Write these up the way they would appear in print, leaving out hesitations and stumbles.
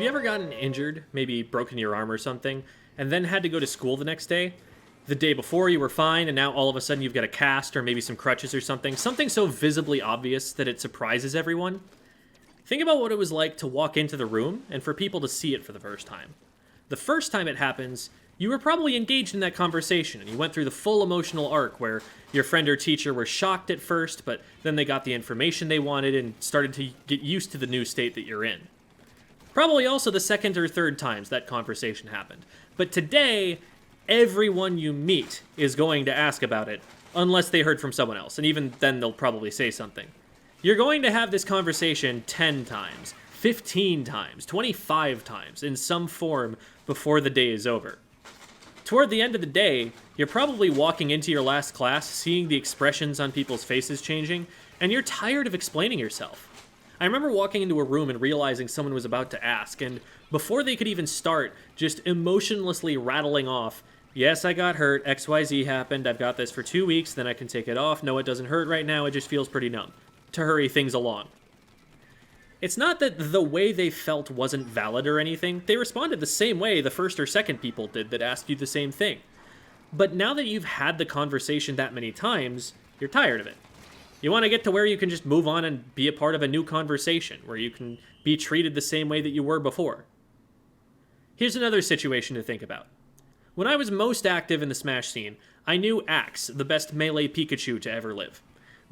Have you ever gotten injured, maybe broken your arm or something, and then had to go to school the next day? The day before you were fine, and now all of a sudden you've got a cast or maybe some crutches or something. Something so visibly obvious that it surprises everyone. Think about what it was like to walk into the room and for people to see it for the first time. The first time it happens, you were probably engaged in that conversation and you went through the full emotional arc where your friend or teacher were shocked at first, but then they got the information they wanted and started to get used to the new state that you're in. Probably also the second or third times that conversation happened. But today, everyone you meet is going to ask about it, unless they heard from someone else, and even then they'll probably say something. You're going to have this conversation 10 times, 15 times, 25 times, in some form before the day is over. Toward the end of the day, you're probably walking into your last class, seeing the expressions on people's faces changing, and you're tired of explaining yourself. I remember walking into a room and realizing someone was about to ask, and before they could even start, just emotionlessly rattling off, yes, I got hurt, XYZ happened, I've got this for 2 weeks, then I can take it off, no, it doesn't hurt right now, it just feels pretty numb, to hurry things along. It's not that the way they felt wasn't valid or anything, they responded the same way the first or second people did that asked you the same thing. But now that you've had the conversation that many times, you're tired of it. You want to get to where you can just move on and be a part of a new conversation, where you can be treated the same way that you were before. Here's another situation to think about. When I was most active in the Smash scene, I knew Axe, the best melee Pikachu to ever live.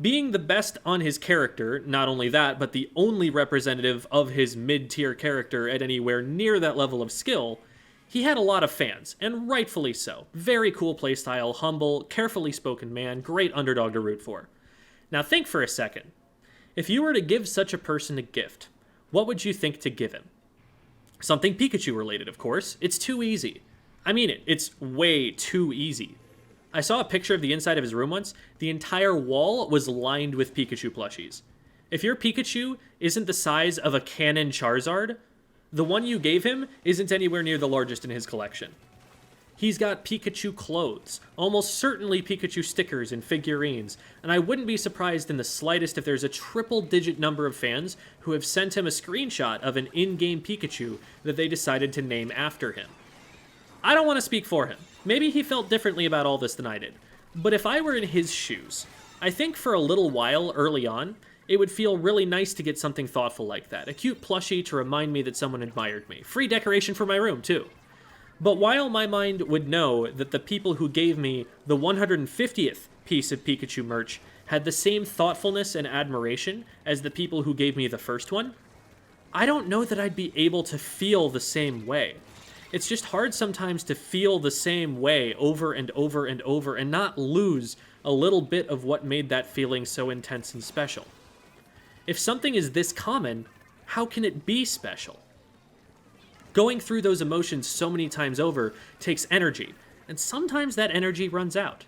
Being the best on his character, not only that, but the only representative of his mid-tier character at anywhere near that level of skill, he had a lot of fans, and rightfully so. Very cool playstyle, humble, carefully spoken man, great underdog to root for. Now think for a second. If you were to give such a person a gift, what would you think to give him? Something Pikachu related, of course. It's too easy. I mean it. It's way too easy. I saw a picture of the inside of his room once. The entire wall was lined with Pikachu plushies. If your Pikachu isn't the size of a cannon Charizard, the one you gave him isn't anywhere near the largest in his collection. He's got Pikachu clothes, almost certainly Pikachu stickers and figurines, and I wouldn't be surprised in the slightest if there's a triple-digit number of fans who have sent him a screenshot of an in-game Pikachu that they decided to name after him. I don't want to speak for him. Maybe he felt differently about all this than I did. But if I were in his shoes, I think for a little while early on, it would feel really nice to get something thoughtful like that. A cute plushie to remind me that someone admired me. Free decoration for my room, too. But while my mind would know that the people who gave me the 150th piece of Pikachu merch had the same thoughtfulness and admiration as the people who gave me the first one, I don't know that I'd be able to feel the same way. It's just hard sometimes to feel the same way over and over and over and not lose a little bit of what made that feeling so intense and special. If something is this common, how can it be special? Going through those emotions so many times over takes energy, and sometimes that energy runs out.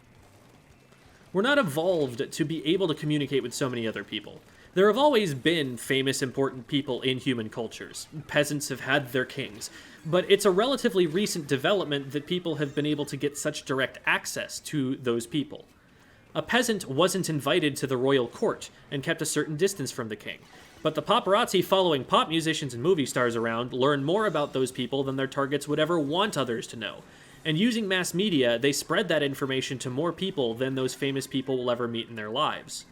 We're not evolved to be able to communicate with so many other people. There have always been famous, important people in human cultures. Peasants have had their kings. But it's a relatively recent development that people have been able to get such direct access to those people. A peasant wasn't invited to the royal court and kept a certain distance from the king. But the paparazzi following pop musicians and movie stars around learn more about those people than their targets would ever want others to know. And using mass media, they spread that information to more people than those famous people will ever meet in their lives.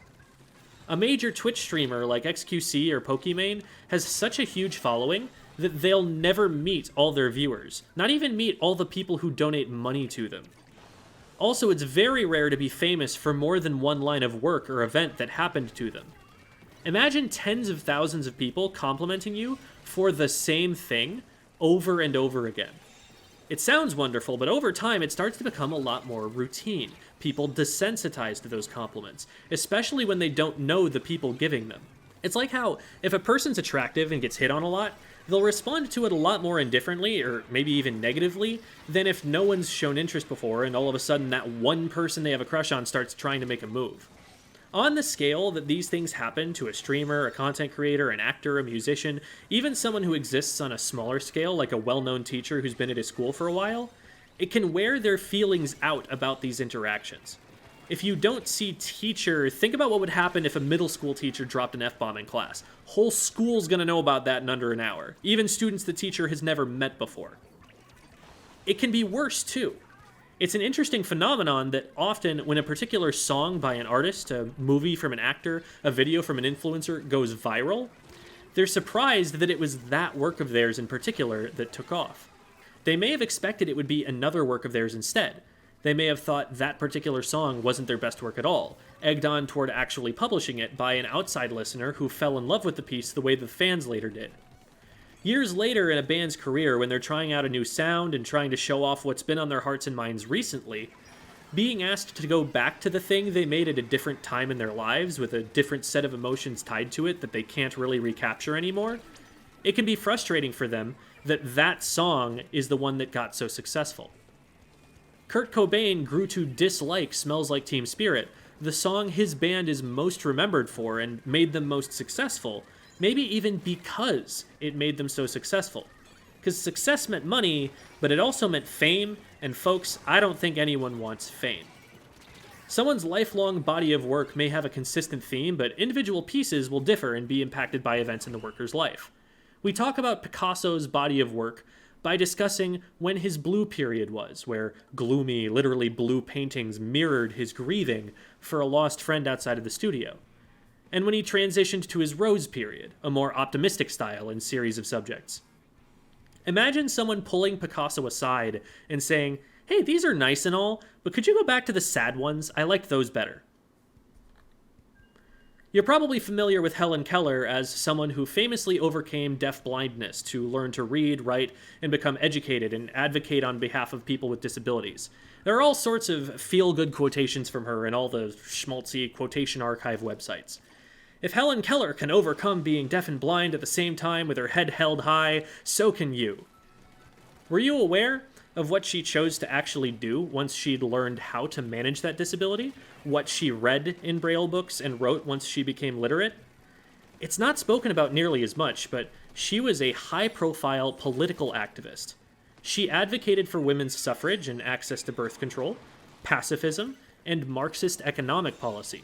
A major Twitch streamer like XQC or Pokimane has such a huge following that they'll never meet all their viewers, not even meet all the people who donate money to them. Also, it's very rare to be famous for more than one line of work or event that happened to them. Imagine tens of thousands of people complimenting you for the same thing over and over again. It sounds wonderful, but over time it starts to become a lot more routine. People desensitize to those compliments, especially when they don't know the people giving them. It's like how, if a person's attractive and gets hit on a lot, they'll respond to it a lot more indifferently, or maybe even negatively, than if no one's shown interest before and all of a sudden that one person they have a crush on starts trying to make a move. On the scale that these things happen to a streamer, a content creator, an actor, a musician, even someone who exists on a smaller scale like a well-known teacher who's been at his school for a while, it can wear their feelings out about these interactions. If you don't see teacher, think about what would happen if a middle school teacher dropped an F-bomb in class. Whole school's gonna know about that in under an hour. Even students the teacher has never met before. It can be worse, too. It's an interesting phenomenon that often when a particular song by an artist, a movie from an actor, a video from an influencer goes viral, they're surprised that it was that work of theirs in particular that took off. They may have expected it would be another work of theirs instead. They may have thought that particular song wasn't their best work at all, egged on toward actually publishing it by an outside listener who fell in love with the piece the way the fans later did. Years later in a band's career, when they're trying out a new sound and trying to show off what's been on their hearts and minds recently, being asked to go back to the thing they made at a different time in their lives with a different set of emotions tied to it that they can't really recapture anymore, it can be frustrating for them that that song is the one that got so successful. Kurt Cobain grew to dislike Smells Like Teen Spirit, the song his band is most remembered for and made them most successful, maybe even because it made them so successful. Because success meant money, but it also meant fame, and folks, I don't think anyone wants fame. Someone's lifelong body of work may have a consistent theme, but individual pieces will differ and be impacted by events in the worker's life. We talk about Picasso's body of work by discussing when his blue period was, where gloomy, literally blue paintings mirrored his grieving for a lost friend outside of the studio, and when he transitioned to his rose period, a more optimistic style and series of subjects. Imagine someone pulling Picasso aside and saying, "Hey, these are nice and all, but could you go back to the sad ones? I liked those better." You're probably familiar with Helen Keller as someone who famously overcame deaf-blindness to learn to read, write, and become educated and advocate on behalf of people with disabilities. There are all sorts of feel-good quotations from her in all the schmaltzy quotation archive websites. If Helen Keller can overcome being deaf and blind at the same time with her head held high, so can you. Were you aware of what she chose to actually do once she'd learned how to manage that disability? What she read in Braille books and wrote once she became literate? It's not spoken about nearly as much, but she was a high-profile political activist. She advocated for women's suffrage and access to birth control, pacifism, and Marxist economic policy.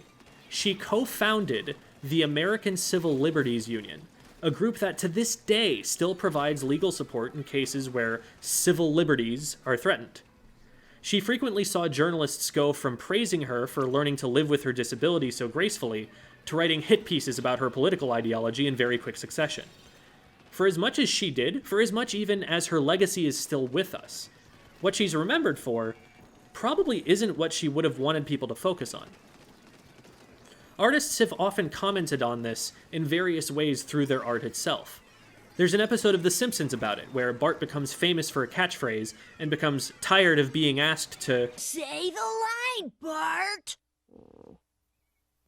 She co-founded the American Civil Liberties Union, a group that to this day still provides legal support in cases where civil liberties are threatened. She frequently saw journalists go from praising her for learning to live with her disability so gracefully to writing hit pieces about her political ideology in very quick succession. For as much as she did, for as much even as her legacy is still with us, what she's remembered for probably isn't what she would have wanted people to focus on. Artists have often commented on this in various ways through their art itself. There's an episode of The Simpsons about it, where Bart becomes famous for a catchphrase and becomes tired of being asked to say the line, Bart!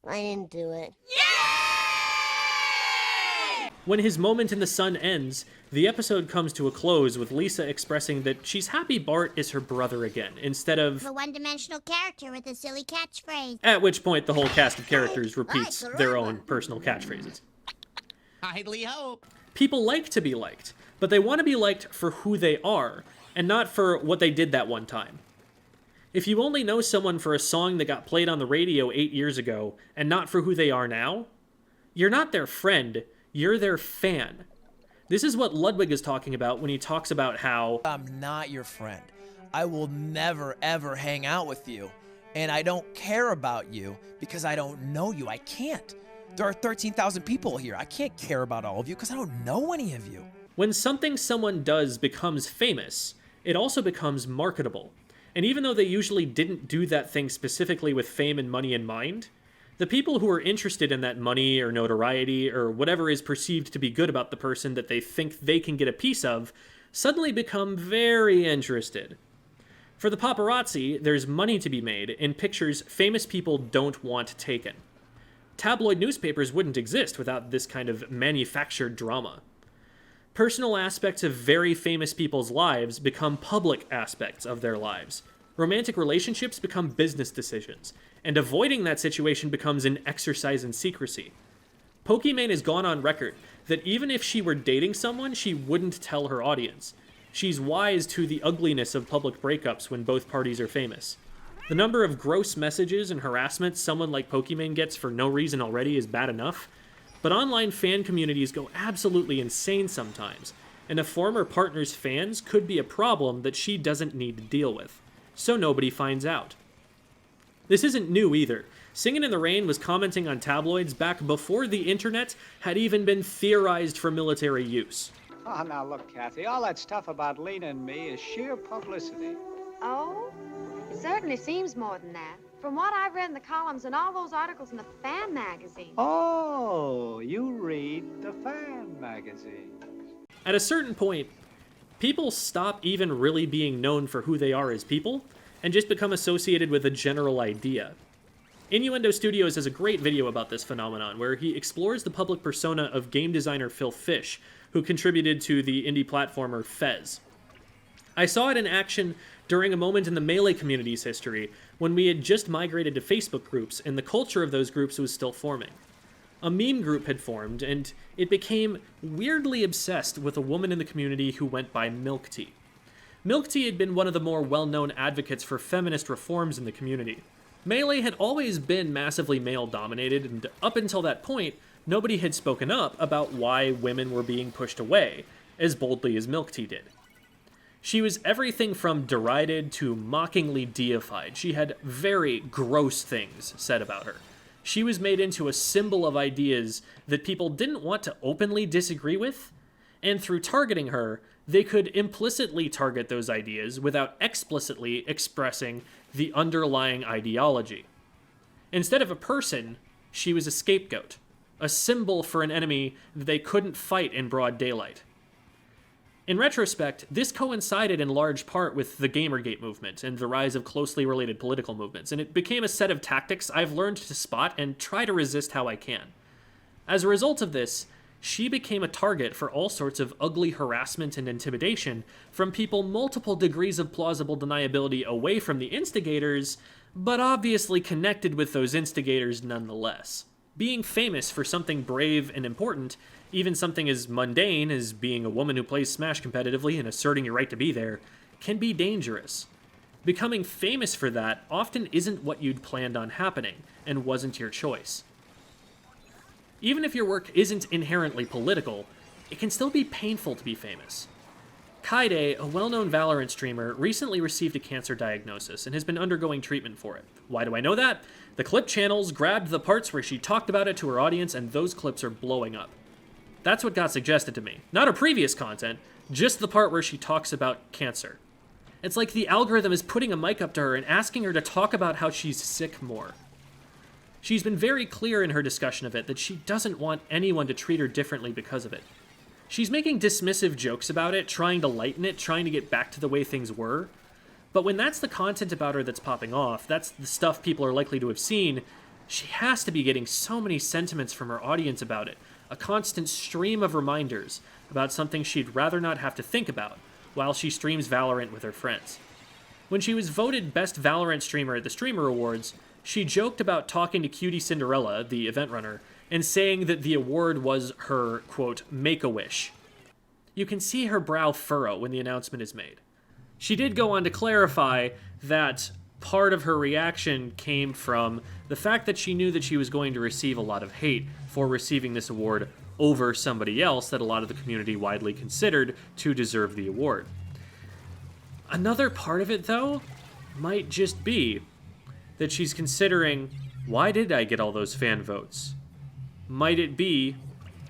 I didn't do it. Yay! When his moment in the sun ends, the episode comes to a close with Lisa expressing that she's happy Bart is her brother again, instead of a one-dimensional character with a silly catchphrase. At which point the whole cast of characters repeats their own personal catchphrases. Idly hope. People like to be liked, but they want to be liked for who they are, and not for what they did that one time. If you only know someone for a song that got played on the radio 8 years ago, and not for who they are now, you're not their friend, you're their fan. This is what Ludwig is talking about when he talks about how I'm not your friend. I will never, ever hang out with you. And I don't care about you because I don't know you. I can't. There are 13,000 people here. I can't care about all of you because I don't know any of you. When something someone does becomes famous, it also becomes marketable. And even though they usually didn't do that thing specifically with fame and money in mind, the people who are interested in that money or notoriety or whatever is perceived to be good about the person that they think they can get a piece of suddenly become very interested. For the paparazzi, there's money to be made in pictures famous people don't want taken. Tabloid newspapers wouldn't exist without this kind of manufactured drama. Personal aspects of very famous people's lives become public aspects of their lives. Romantic relationships become business decisions, and avoiding that situation becomes an exercise in secrecy. Pokimane has gone on record that even if she were dating someone, she wouldn't tell her audience. She's wise to the ugliness of public breakups when both parties are famous. The number of gross messages and harassment someone like Pokimane gets for no reason already is bad enough, but online fan communities go absolutely insane sometimes, and a former partner's fans could be a problem that she doesn't need to deal with, so nobody finds out. This isn't new either. Singin' in the Rain was commenting on tabloids back before the internet had even been theorized for military use. Oh, now look, Kathy, all that stuff about Lena and me is sheer publicity. Oh? It certainly seems more than that. From what I've read in the columns and all those articles in the fan magazine. Oh, you read the fan magazine. At a certain point, people stop even really being known for who they are as people, and just become associated with a general idea. Innuendo Studios has a great video about this phenomenon, where he explores the public persona of game designer Phil Fish, who contributed to the indie platformer Fez. I saw it in action during a moment in the Melee community's history, when we had just migrated to Facebook groups, and the culture of those groups was still forming. A meme group had formed, and it became weirdly obsessed with a woman in the community who went by Milk Tea. Milk Tea had been one of the more well-known advocates for feminist reforms in the community. Melee had always been massively male-dominated, and up until that point, nobody had spoken up about why women were being pushed away, as boldly as Milk Tea did. She was everything from derided to mockingly deified. She had very gross things said about her. She was made into a symbol of ideas that people didn't want to openly disagree with, and through targeting her, they could implicitly target those ideas without explicitly expressing the underlying ideology. Instead of a person, she was a scapegoat, a symbol for an enemy that they couldn't fight in broad daylight. In retrospect, this coincided in large part with the Gamergate movement and the rise of closely related political movements, and it became a set of tactics I've learned to spot and try to resist how I can. As a result of this, she became a target for all sorts of ugly harassment and intimidation from people multiple degrees of plausible deniability away from the instigators, but obviously connected with those instigators nonetheless. Being famous for something brave and important, even something as mundane as being a woman who plays Smash competitively and asserting your right to be there, can be dangerous. Becoming famous for that often isn't what you'd planned on happening, and wasn't your choice. Even if your work isn't inherently political, it can still be painful to be famous. Kaide, a well-known Valorant streamer, recently received a cancer diagnosis and has been undergoing treatment for it. Why do I know that? The clip channels grabbed the parts where she talked about it to her audience, and those clips are blowing up. That's what got suggested to me. Not her previous content, just the part where she talks about cancer. It's like the algorithm is putting a mic up to her and asking her to talk about how she's sick more. She's been very clear in her discussion of it that she doesn't want anyone to treat her differently because of it. She's making dismissive jokes about it, trying to lighten it, trying to get back to the way things were. But when that's the content about her that's popping off, that's the stuff people are likely to have seen, she has to be getting so many sentiments from her audience about it, a constant stream of reminders about something she'd rather not have to think about while she streams Valorant with her friends. When she was voted Best Valorant Streamer at the Streamer Awards, she joked about talking to Cutie Cinderella, the event runner, and saying that the award was her, quote, make-a-wish. You can see her brow furrow when the announcement is made. She did go on to clarify that part of her reaction came from the fact that she knew that she was going to receive a lot of hate for receiving this award over somebody else that a lot of the community widely considered to deserve the award. Another part of it, though, might just be that she's considering, why did I get all those fan votes? Might it be,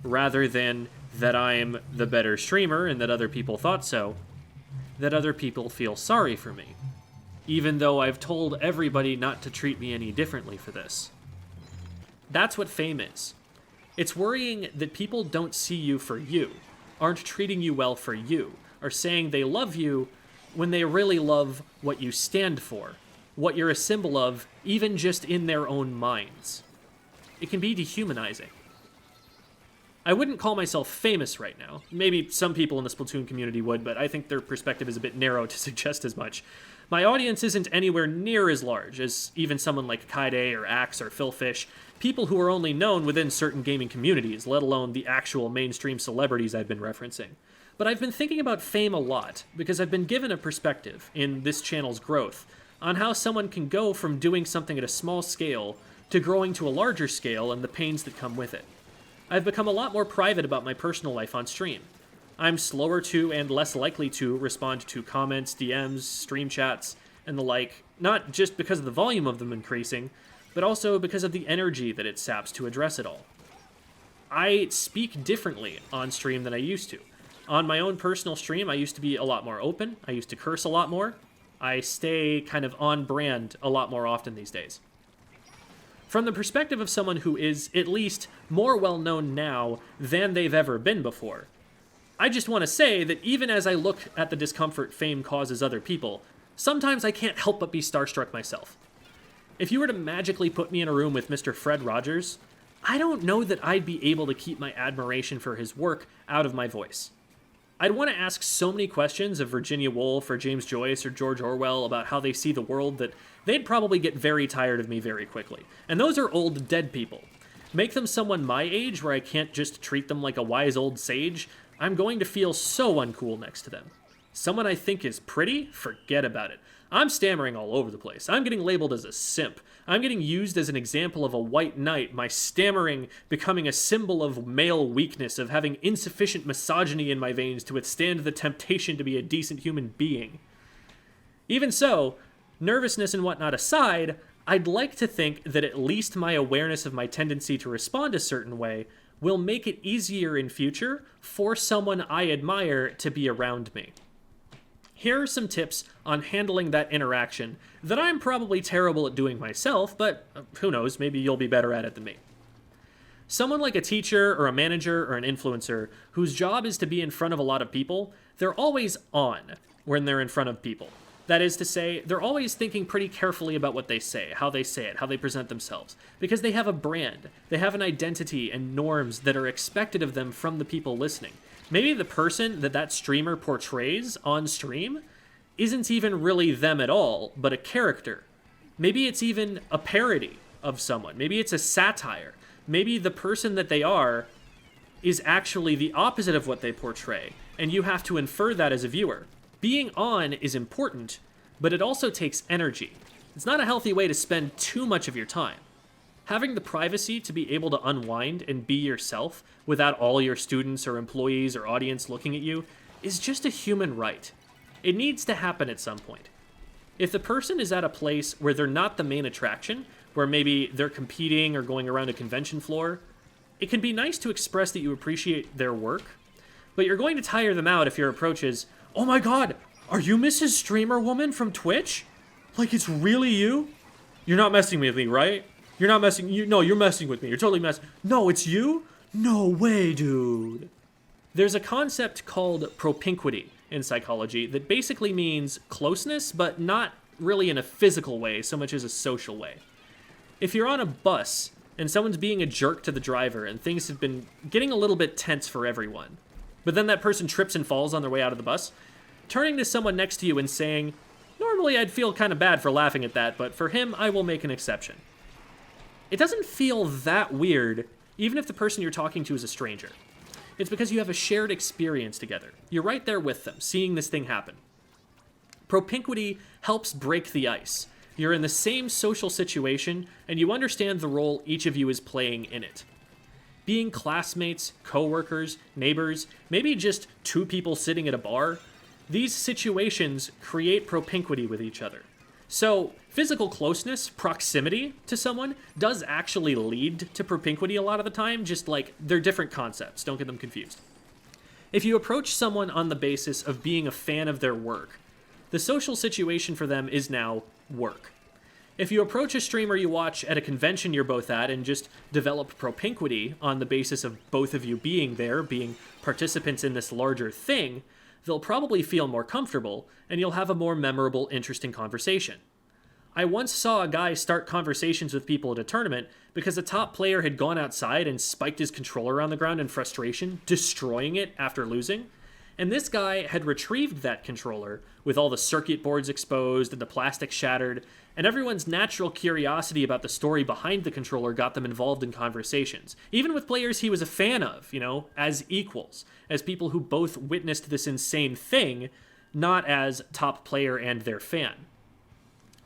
rather than that I'm the better streamer and that other people thought so, that other people feel sorry for me, even though I've told everybody not to treat me any differently for this? That's what fame is. It's worrying that people don't see you for you, aren't treating you well for you, are saying they love you when they really love what you stand for, what you're a symbol of, even just in their own minds. It can be dehumanizing. I wouldn't call myself famous right now. Maybe some people in the Splatoon community would, but I think their perspective is a bit narrow to suggest as much. My audience isn't anywhere near as large as even someone like Kaide or Axe or Phil Fish, people who are only known within certain gaming communities, let alone the actual mainstream celebrities I've been referencing. But I've been thinking about fame a lot, because I've been given a perspective, in this channel's growth, on how someone can go from doing something at a small scale to growing to a larger scale and the pains that come with it. I've become a lot more private about my personal life on stream. I'm slower to and less likely to respond to comments, DMs, stream chats, and the like, not just because of the volume of them increasing, but also because of the energy that it saps to address it all. I speak differently on stream than I used to. On my own personal stream, I used to be a lot more open. I used to curse a lot more. I stay kind of on brand a lot more often these days. From the perspective of someone who is at least more well known now than they've ever been before, I just want to say that even as I look at the discomfort fame causes other people, sometimes I can't help but be starstruck myself. If you were to magically put me in a room with Mr. Fred Rogers, I don't know that I'd be able to keep my admiration for his work out of my voice. I'd want to ask so many questions of Virginia Woolf or James Joyce or George Orwell about how they see the world that they'd probably get very tired of me very quickly. And those are old, dead people. Make them someone my age where I can't just treat them like a wise old sage, I'm going to feel so uncool next to them. Someone I think is pretty? Forget about it. I'm stammering all over the place. I'm getting labeled as a simp. I'm getting used as an example of a white knight, my stammering becoming a symbol of male weakness, of having insufficient misogyny in my veins to withstand the temptation to be a decent human being. Even so, nervousness and whatnot aside, I'd like to think that at least my awareness of my tendency to respond a certain way will make it easier in future for someone I admire to be around me. Here are some tips on handling that interaction that I'm probably terrible at doing myself, but who knows, maybe you'll be better at it than me. Someone like a teacher or a manager or an influencer whose job is to be in front of a lot of people, they're always on when they're in front of people. That is to say, they're always thinking pretty carefully about what they say, how they say it, how they present themselves, because they have a brand, they have an identity and norms that are expected of them from the people listening. Maybe the person that streamer portrays on stream isn't even really them at all, but a character. Maybe it's even a parody of someone. Maybe it's a satire. Maybe the person that they are is actually the opposite of what they portray, and you have to infer that as a viewer. Being on is important, but it also takes energy. It's not a healthy way to spend too much of your time. Having the privacy to be able to unwind and be yourself without all your students or employees or audience looking at you is just a human right. It needs to happen at some point. If the person is at a place where they're not the main attraction, where maybe they're competing or going around a convention floor, it can be nice to express that you appreciate their work, but you're going to tire them out if your approach is, "Oh my god, are you Mrs. Streamer Woman from Twitch? Like, it's really you? You're not messing with me, right? You're not messing, no, you're messing with me. You're totally messing. No, it's you? No way, dude." There's a concept called propinquity in psychology that basically means closeness, but not really in a physical way so much as a social way. If you're on a bus and someone's being a jerk to the driver and things have been getting a little bit tense for everyone, but then that person trips and falls on their way out of the bus, turning to someone next to you and saying, "Normally I'd feel kind of bad for laughing at that, but for him I will make an exception." It doesn't feel that weird, even if the person you're talking to is a stranger. It's because you have a shared experience together. You're right there with them, seeing this thing happen. Propinquity helps break the ice. You're in the same social situation, and you understand the role each of you is playing in it. Being classmates, coworkers, neighbors, maybe just two people sitting at a bar, these situations create propinquity with each other. So, physical closeness, proximity to someone, does actually lead to propinquity a lot of the time, just like they're different concepts, don't get them confused. If you approach someone on the basis of being a fan of their work, the social situation for them is now work. If you approach a streamer you watch at a convention you're both at and just develop propinquity on the basis of both of you being there, being participants in this larger thing, they'll probably feel more comfortable, and you'll have a more memorable, interesting conversation. I once saw a guy start conversations with people at a tournament because a top player had gone outside and spiked his controller on the ground in frustration, destroying it after losing. And this guy had retrieved that controller with all the circuit boards exposed and the plastic shattered, and everyone's natural curiosity about the story behind the controller got them involved in conversations, even with players he was a fan of, as equals, as people who both witnessed this insane thing, not as top player and their fan.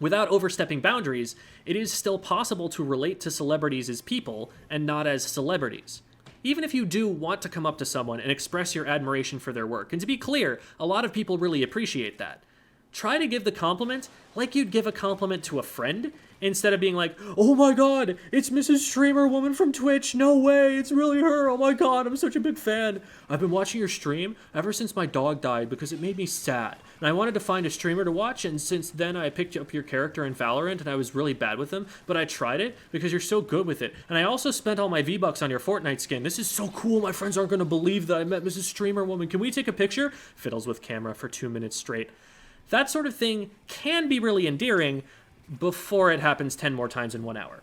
Without overstepping boundaries, it is still possible to relate to celebrities as people and not as celebrities. Even if you do want to come up to someone and express your admiration for their work, and to be clear, a lot of people really appreciate that. Try to give the compliment like you'd give a compliment to a friend, instead of being like, oh my god, it's Mrs. Streamer Woman from Twitch, no way, it's really her, oh my god, I'm such a big fan. I've been watching your stream ever since my dog died because it made me sad. And I wanted to find a streamer to watch, and since then I picked up your character in Valorant, and I was really bad with them, but I tried it because you're so good with it. And I also spent all my V-Bucks on your Fortnite skin. This is so cool, my friends aren't gonna believe that I met Mrs. Streamer Woman. Can we take a picture? Fiddles with camera for 2 minutes straight. That sort of thing can be really endearing before it happens 10 more times in 1 hour.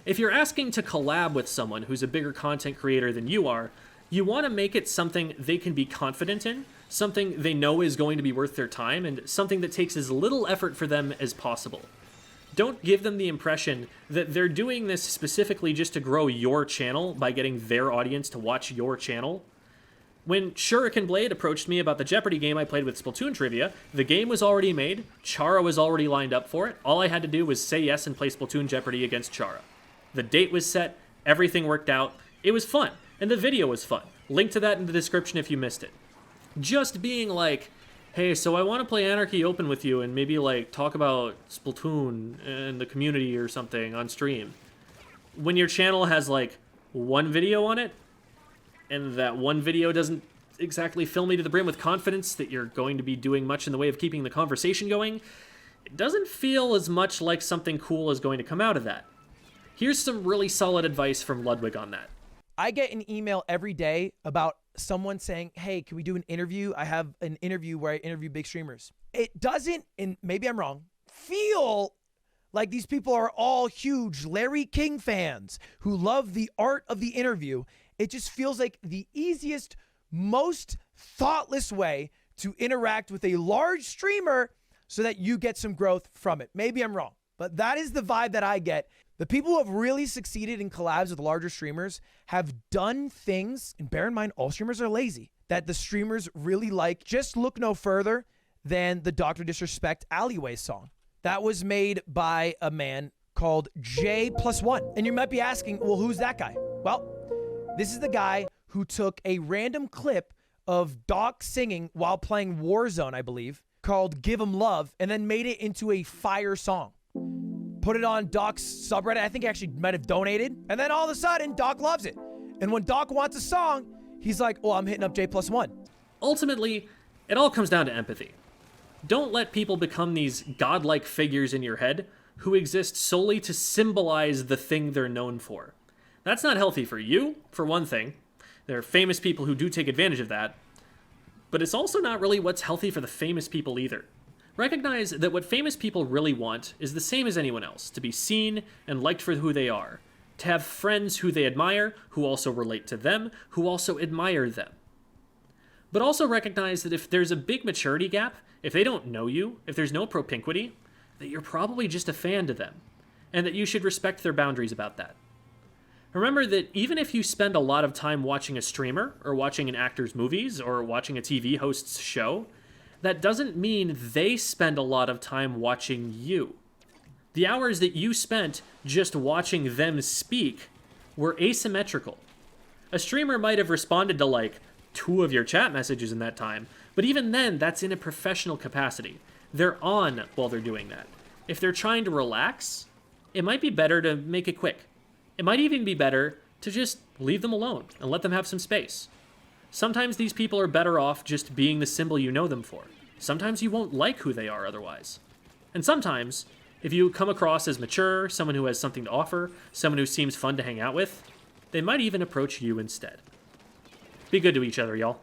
If you're asking to collab with someone who's a bigger content creator than you are, you want to make it something they can be confident in, something they know is going to be worth their time, and something that takes as little effort for them as possible. Don't give them the impression that they're doing this specifically just to grow your channel by getting their audience to watch your channel. When Shuriken Blade approached me about the Jeopardy game I played with Splatoon Trivia, the game was already made, Chara was already lined up for it, all I had to do was say yes and play Splatoon Jeopardy against Chara. The date was set, everything worked out, it was fun, and the video was fun. Link to that in the description if you missed it. Just being like, hey, so I want to play Anarchy Open with you and maybe like talk about Splatoon and the community or something on stream. When your channel has like one video on it, and that one video doesn't exactly fill me to the brim with confidence that you're going to be doing much in the way of keeping the conversation going, it doesn't feel as much like something cool is going to come out of that. Here's some really solid advice from Ludwig on that. I get an email every day about someone saying, hey, can we do an interview? I have an interview where I interview big streamers. It doesn't, and maybe I'm wrong, feel like these people are all huge Larry King fans who love the art of the interview. It just feels like the easiest, most thoughtless way to interact with a large streamer so that you get some growth from it. Maybe I'm wrong, but that is the vibe that I get. The people who have really succeeded in collabs with larger streamers have done things, and bear in mind, all streamers are lazy, that the streamers really like. Just look no further than the Dr. Disrespect Alleyway song. That was made by a man called J+1. And you might be asking, well, who's that guy? Well, this is the guy who took a random clip of Doc singing while playing Warzone, I believe, called Give 'Em Love, and then made it into a fire song. Put it on Doc's subreddit. I think he actually might have donated. And then all of a sudden, Doc loves it. And when Doc wants a song, he's like, oh, I'm hitting up J+1. Ultimately, it all comes down to empathy. Don't let people become these godlike figures in your head who exist solely to symbolize the thing they're known for. That's not healthy for you, for one thing. There are famous people who do take advantage of that. But it's also not really what's healthy for the famous people either. Recognize that what famous people really want is the same as anyone else, to be seen and liked for who they are, to have friends who they admire, who also relate to them, who also admire them. But also recognize that if there's a big maturity gap, if they don't know you, if there's no propinquity, that you're probably just a fan to them, and that you should respect their boundaries about that. Remember that even if you spend a lot of time watching a streamer, or watching an actor's movies, or watching a TV host's show, that doesn't mean they spend a lot of time watching you. The hours that you spent just watching them speak were asymmetrical. A streamer might have responded to like 2 of your chat messages in that time, but even then, that's in a professional capacity. They're on while they're doing that. If they're trying to relax, it might be better to make it quick. It might even be better to just leave them alone and let them have some space. Sometimes these people are better off just being the symbol you know them for. Sometimes you won't like who they are otherwise. And sometimes, if you come across as mature, someone who has something to offer, someone who seems fun to hang out with, they might even approach you instead. Be good to each other, y'all.